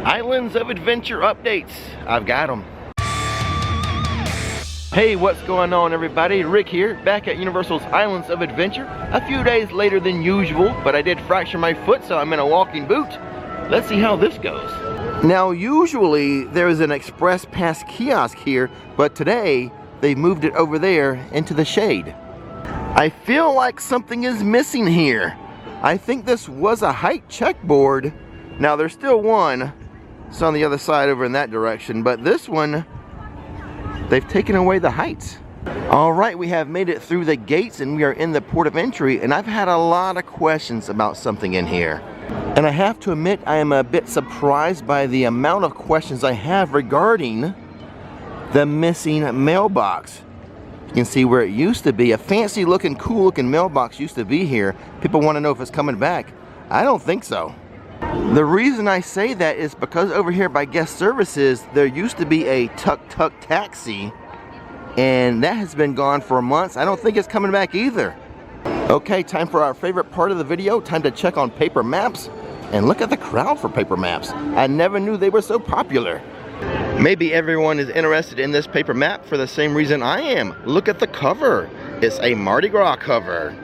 Islands of Adventure updates. I've got them. Hey, what's going on everybody? Rick here, back at Universal's Islands of Adventure. A few days later than usual, but I did fracture my foot, so I'm in a walking boot. Let's see how this goes. Now, usually there's an express pass kiosk here, but today they moved it over there into the shade. I feel like something is missing here. I think this was a height checkboard. Now, there's still one. It's on the other side over in that direction, but this one, they've taken away the heights. All right, we have made it through the gates and we are in the port of entry, and I've had a lot of questions about something in here. And I have to admit, I am a bit surprised by the amount of questions I have regarding the missing mailbox. You can see where it used to be. A fancy looking, cool looking mailbox used to be here. People want to know if it's coming back. I don't think so. The reason I say that is because over here by guest services, there used to be a tuk-tuk taxi, and that has been gone for months. I don't think it's coming back either. Okay, time for our favorite part of the video. Time to check on paper maps, and look at the crowd for paper maps. I never knew they were so popular. Maybe everyone is interested in this paper map for the same reason I am. Look at the cover. It's a Mardi Gras cover.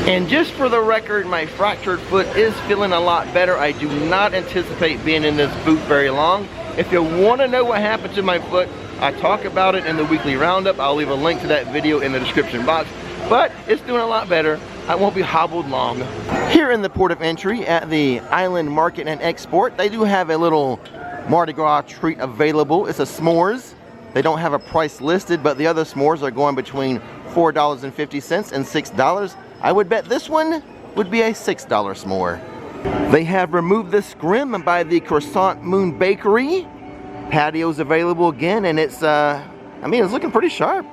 And just for the record, my fractured foot is feeling a lot better. I do not anticipate being in this boot very long. If you want to know what happened to my foot, I talk about it in the weekly roundup. I'll leave a link to that video in the description box. But it's doing a lot better. I won't be hobbled long. Here in the port of entry at the Island Market and Export, they do have a little Mardi Gras treat available. It's a s'mores. They don't have a price listed, but the other s'mores are going between $4.50 and $6. I would bet this one would be a $6 s'more. They have removed the scrim by the Croissant Moon Bakery. Patio's available again, and it's it's looking pretty sharp.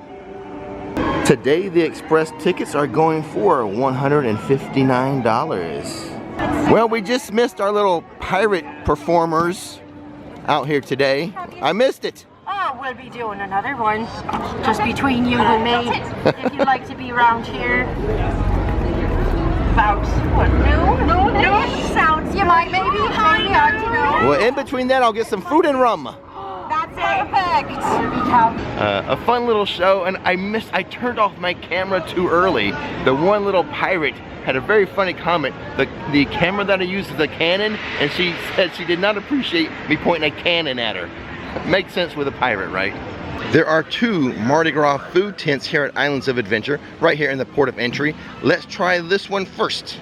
Today the express tickets are going for $159. Well, we just missed our little pirate performers out here today. I missed it. Oh, we'll be doing another one, just between you and me. If you'd like to be around here. About what? No sounds. You might maybe I don't know. Well, in between that, I'll get some food and rum. That's perfect. A fun little show, and I turned off my camera too early. The one little pirate had a very funny comment. The camera that I used is a Canon, and she said she did not appreciate me pointing a cannon at her. Makes sense with a pirate, right? There are two Mardi Gras food tents here at Islands of Adventure, right here in the port of entry. Let's try this one first.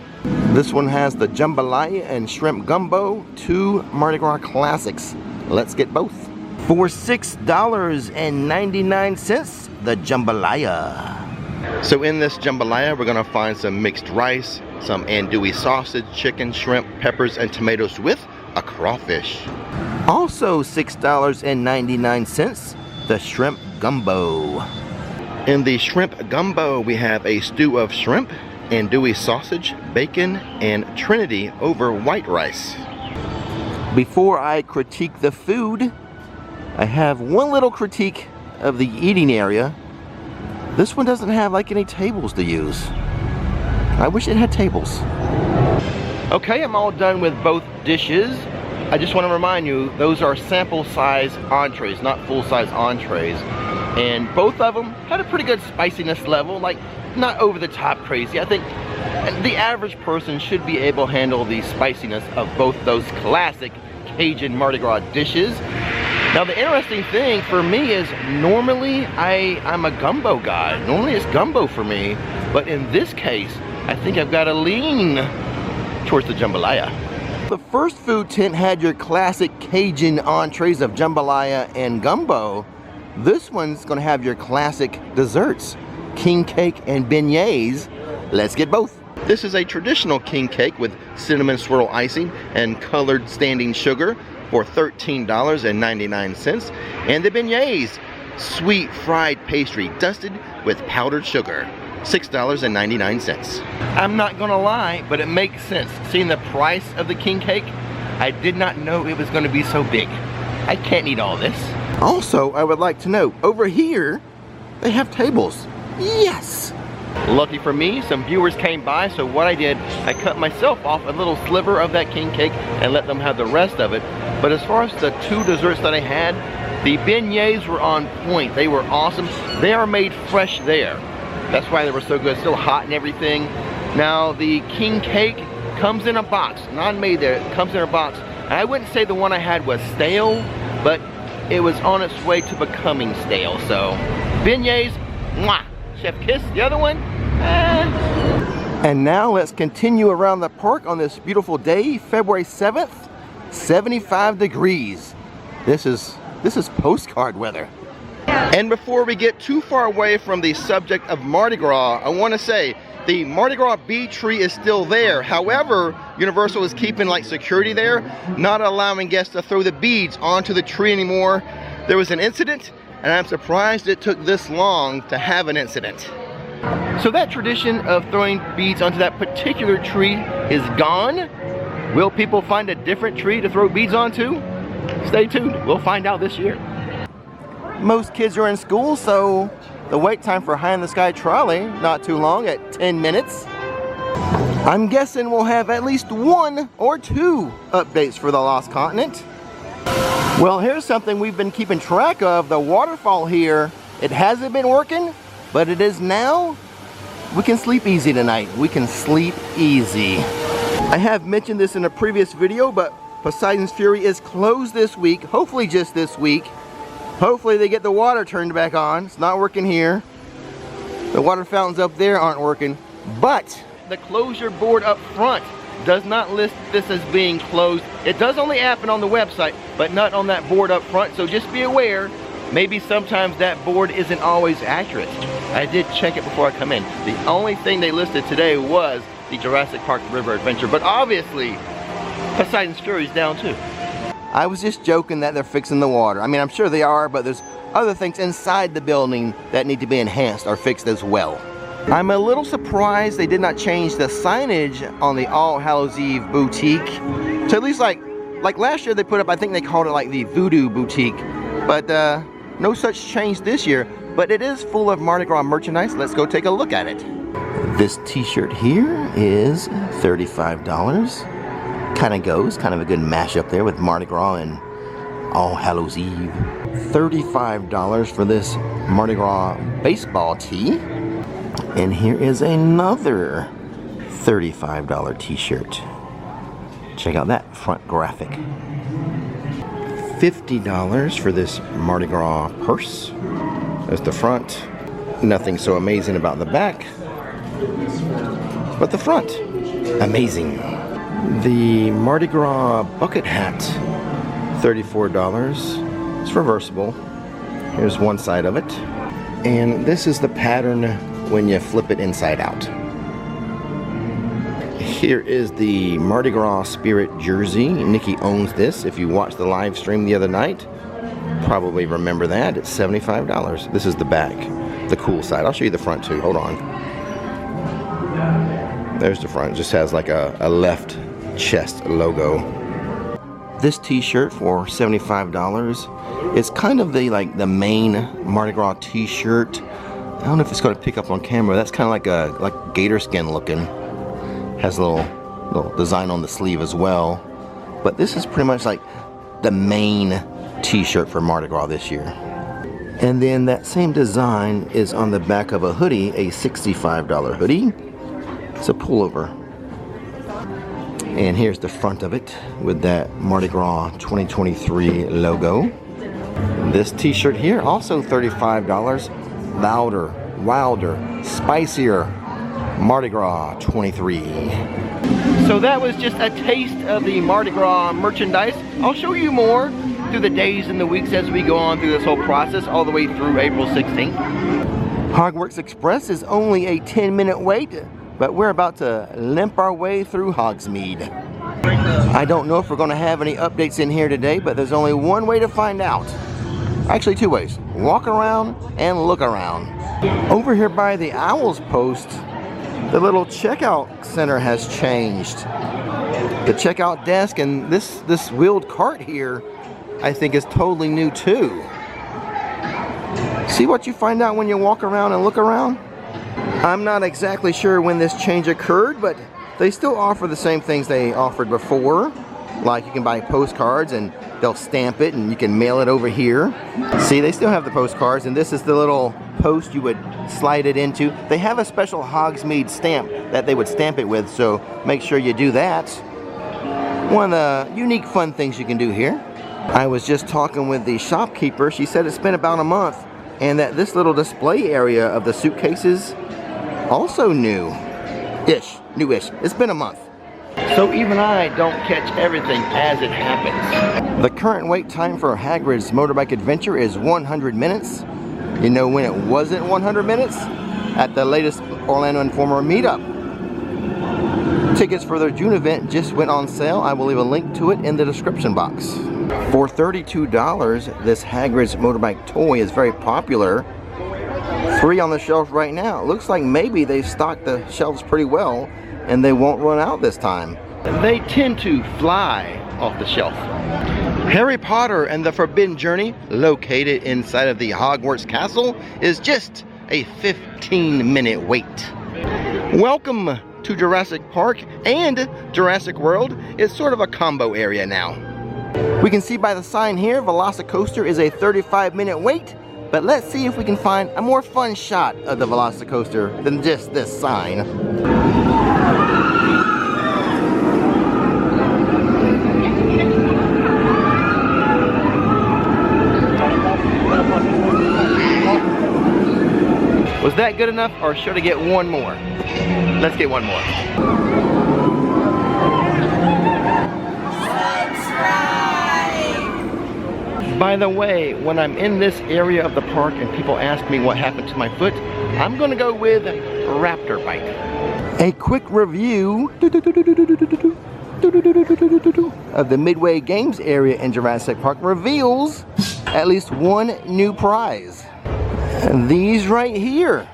This one has the jambalaya and shrimp gumbo, two Mardi Gras classics. Let's get both. For $6.99, the jambalaya. So in this jambalaya, we're gonna find some mixed rice, some andouille sausage, chicken, shrimp, peppers, and tomatoes with a crawfish. Also $6.99, the shrimp gumbo. In the shrimp gumbo, we have a stew of shrimp, andouille sausage, bacon, and Trinity over white rice. Before I critique the food, I have one little critique of the eating area. This one doesn't have like any tables to use. I wish it had tables. Okay, I'm all done with both dishes. I just want to remind you, those are sample size entrees, not full size entrees. And both of them had a pretty good spiciness level, like not over the top crazy. I think the average person should be able to handle the spiciness of both those classic Cajun Mardi Gras dishes. Now the interesting thing for me is normally I'm a gumbo guy. Normally it's gumbo for me, but in this case, I think I've got to lean towards the jambalaya. The first food tent had your classic Cajun entrees of jambalaya and gumbo. This one's gonna have your classic desserts, king cake and beignets. Let's get both. This is a traditional king cake with cinnamon swirl icing and colored standing sugar for $13.99. And the beignets, sweet fried pastry dusted with powdered sugar, $6.99. I'm not gonna lie, but it makes sense. Seeing the price of the king cake, I did not know it was gonna be so big. I can't eat all this. Also, I would like to note, over here, they have tables. Yes! Lucky for me, some viewers came by, so what I did, I cut myself off a little sliver of that king cake and let them have the rest of it. But as far as the 2 desserts that I had, the beignets were on point. They were awesome. They are made fresh there. That's why they were so good, still hot and everything. Now the king cake comes in a box, not made there, it comes in a box. And I wouldn't say the one I had was stale, but it was on its way to becoming stale. So beignets, mwah, chef kiss. The other one, And now let's continue around the park on this beautiful day, February 7th, 75 degrees. This is postcard weather. And before we get too far away from the subject of Mardi Gras, I want to say the Mardi Gras bead tree is still there. However, Universal is keeping like security there, not allowing guests to throw the beads onto the tree anymore. There was an incident, and I'm surprised it took this long to have an incident. So that tradition of throwing beads onto that particular tree is gone. Will people find a different tree to throw beads onto? Stay tuned, we'll find out this year. Most kids are in school, so the wait time for High in the Sky trolley, not too long, at 10 minutes. I'm guessing we'll have at least 1 or 2 updates for the Lost Continent. Well, here's something we've been keeping track of. The waterfall here, it hasn't been working, but it is now. We can sleep easy tonight. We can sleep easy. I have mentioned this in a previous video, but Poseidon's Fury is closed this week, hopefully just this week. Hopefully they get the water turned back on. It's not working here. The water fountains up there aren't working. But the closure board up front does not list this as being closed. It does only happen on the website, but not on that board up front. So just be aware, maybe sometimes that board isn't always accurate. I did check it before I come in. The only thing they listed today was the Jurassic Park River Adventure, but obviously Poseidon's Fury is down too. I was just joking that they're fixing the water. I mean, I'm sure they are, but there's other things inside the building that need to be enhanced or fixed as well. I'm a little surprised they did not change the signage on the All Hallows Eve boutique. So at least like last year they put up, I think they called it like the Voodoo Boutique. But no such change this year. But it is full of Mardi Gras merchandise. Let's go take a look at it. This t-shirt here is $35. Kind of goes, kind of a good mashup there with Mardi Gras and All Hallows Eve. $35 for this Mardi Gras baseball tee. And here is another $35 t-shirt. Check out that front graphic. $50 for this Mardi Gras purse. There's the front. Nothing so amazing about the back, but the front, amazing. The Mardi Gras bucket hat, $34. It's reversible. Here's one side of it. And this is the pattern when you flip it inside out. Here is the Mardi Gras Spirit jersey. Nikki owns this. If you watched the live stream the other night, probably remember that. It's $75. This is the back, the cool side. I'll show you the front too. Hold on. There's the front. It just has like a left chest logo. This t-shirt for $75. It's kind of the main Mardi Gras t-shirt. I don't know if it's going to pick up on camera. That's kind of like gator skin looking. Has a little design on the sleeve as well. But this is pretty much like the main t-shirt for Mardi Gras this year. And then that same design is on the back of a hoodie, a $65 hoodie. It's a pullover. And here's the front of it with that Mardi Gras 2023 logo. This t-shirt here, also $35. Louder, wilder, spicier, Mardi Gras 23. So that was just a taste of the Mardi Gras merchandise. I'll show you more through the days and the weeks as we go on through this whole process all the way through April 16th. Hogwarts Express is only a 10-minute wait, but we're about to limp our way through Hogsmeade. I don't know if we're going to have any updates in here today, but there's only one way to find out. Actually, 2 ways. Walk around and look around. Over here by the Owl's Post, the little checkout center has changed. The checkout desk and this wheeled cart here, I think, is totally new too. See what you find out when you walk around and look around? I'm not exactly sure when this change occurred, but they still offer the same things they offered before. Like you can buy postcards and they'll stamp it and you can mail it over here. See, they still have the postcards, and this is the little post you would slide it into. They have a special Hogsmeade stamp that they would stamp it with, so make sure you do that. One of the unique fun things you can do here. I was just talking with the shopkeeper. She said it's been about a month, and that this little display area of the suitcases also new-ish. It's been a month. So even I don't catch everything as it happens. The current wait time for Hagrid's Motorbike Adventure is 100 minutes. You know when it wasn't 100 minutes? At the latest Orlando Informer Meetup. Tickets for their June event just went on sale. I will leave a link to it in the description box. For $32, this Hagrid's Motorbike toy is very popular. Free on the shelf right now. It looks like maybe they've stocked the shelves pretty well and they won't run out this time. They tend to fly off the shelf. Harry Potter and the Forbidden Journey, located inside of the Hogwarts Castle, is just a 15-minute wait. Welcome to Jurassic Park and Jurassic World. It's sort of a combo area now. We can see by the sign here, Velocicoaster is a 35-minute wait, but let's see if we can find a more fun shot of the Velocicoaster than just this sign. Was that good enough, or should I get one more? Let's get one more. By the way, when I'm in this area of the park and people ask me what happened to my foot, I'm gonna go with Raptor Bite. A quick review of the Midway Games area in Jurassic Park reveals at least one new prize. And these right here.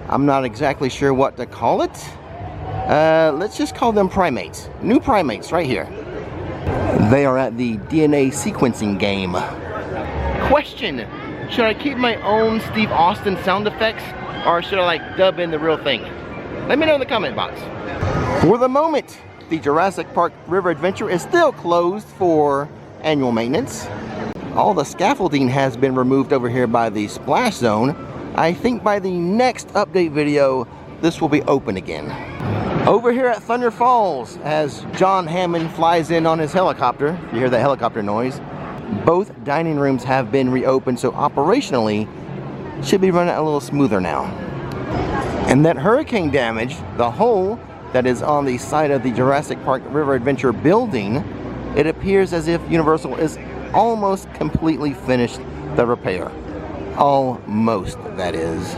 I'm not exactly sure what to call it. Let's just call them primates. New primates right here. They are at the DNA sequencing game. Question, should I keep my own Steve Austin sound effects, or should I like dub in the real thing? Let me know in the comment box. For the moment, the Jurassic Park River Adventure is still closed for annual maintenance. All the scaffolding has been removed over here by the splash zone. I think by the next update video, this will be open again. Over here at Thunder Falls, as John Hammond flies in on his helicopter, you hear that helicopter noise, both dining rooms have been reopened, so operationally, should be running a little smoother now. And that hurricane damage, the hole that is on the side of the Jurassic Park River Adventure building, it appears as if Universal is almost completely finished the repair. Almost, that is.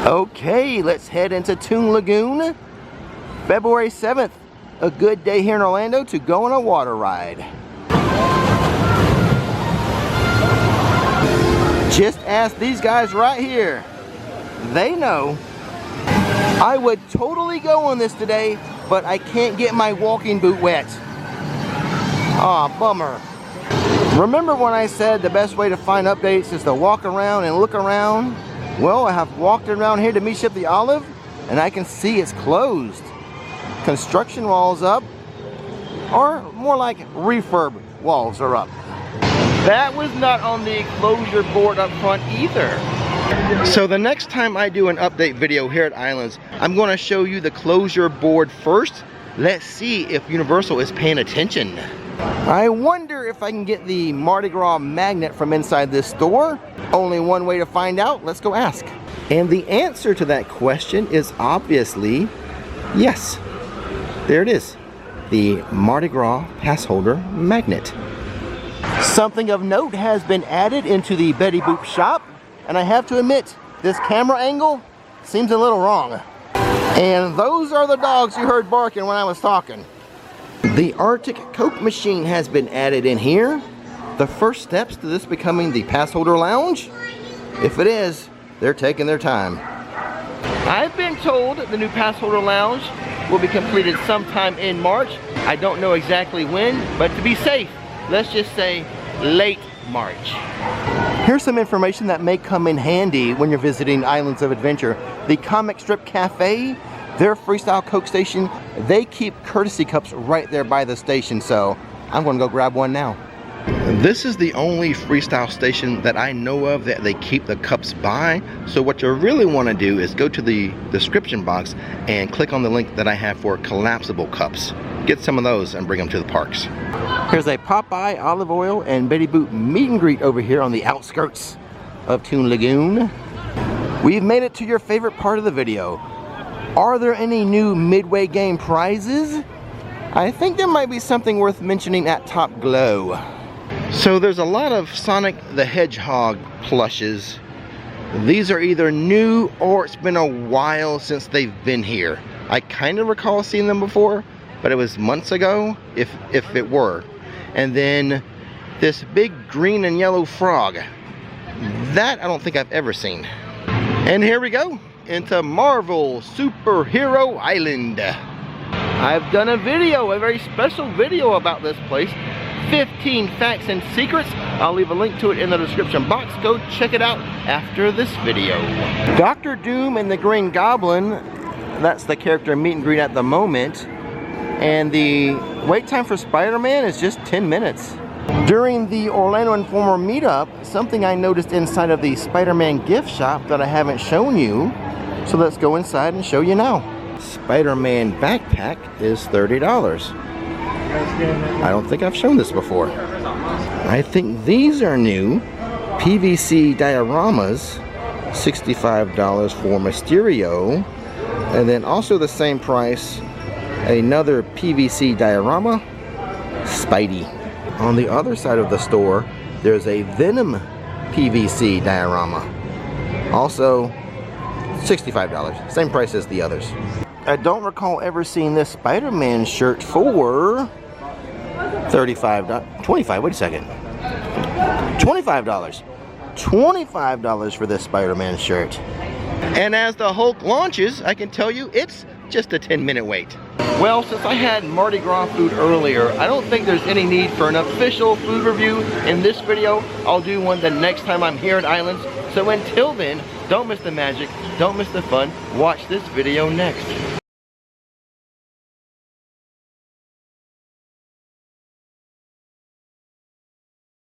Okay, let's head into Toon Lagoon. February 7th, a good day here in Orlando to go on a water ride. Just ask these guys right here. They know. I would totally go on this today, but I can't get my walking boot wet. Aw, bummer. Remember when I said the best way to find updates is to walk around and look around? Well, I have walked around here to Meetup the Olive, and I can see it's closed. Construction walls up, or more like refurb walls are up. That was not on the closure board up front either. So the next time I do an update video here at Islands, I'm going to show you the closure board first. Let's see if Universal is paying attention. I wonder if I can get the Mardi Gras magnet from inside this store. Only one way to find out. Let's go ask. And the answer to that question is obviously yes. There it is. The Mardi Gras pass holder magnet. Something of note has been added into the Betty Boop shop. And I have to admit, this camera angle seems a little wrong. And those are the dogs you heard barking when I was talking. The Arctic Coke machine has been added in here. The first steps to this becoming the pass holder lounge? If it is, they're taking their time. I've been told the new pass holder lounge will be completed sometime in March. I don't know exactly when, but to be safe, let's just say late March. Here's some information that may come in handy when you're visiting Islands of Adventure. The Comic Strip Cafe, their Freestyle Coke station, they keep courtesy cups right there by the station, so I'm gonna go grab one now. This is the only Freestyle station that I know of that they keep the cups by. So what you really want to do is go to the description box and click on the link that I have for collapsible cups. Get some of those and bring them to the parks. Here's a Popeye olive oil and Betty Boop meet and greet over here on the outskirts of Toon Lagoon. We've made it to your favorite part of the video. Are there any new Midway game prizes? I think there might be something worth mentioning at Top Glow. So there's a lot of Sonic the Hedgehog plushes. These are either new or it's been a while since they've been here. I kind of recall seeing them before, but it was months ago, if it were. And then this big green and yellow frog. That I don't think I've ever seen. And here we go, into Marvel Superhero Island. I've done a very special video about this place. 15 facts and secrets. I'll leave a link to it in the description box. Go check it out after this video. Dr. Doom and the Green Goblin, that's the character meet and greet at the moment. And the wait time for SpiderMan is just 10 minutes. During the Orlando Informer meetup, something I noticed inside of the SpiderMan gift shop that I haven't shown you. So let's go inside and show you now. SpiderMan backpack is $30. I don't think I've shown this before. I think these are new. PVC dioramas, $65 for Mysterio. And then also the same price, another PVC diorama, Spidey. On the other side of the store, there's a Venom PVC diorama. Also, $65, same price as the others. I don't recall ever seeing this Spider-Man shirt for $25, wait a second. $25. $25 for this Spider-Man shirt. And as the Hulk launches, I can tell you it's just a 10-minute wait. Well, since I had Mardi Gras food earlier, I don't think there's any need for an official food review in this video. I'll do one the next time I'm here at Islands. So until then, don't miss the magic, don't miss the fun. Watch this video next.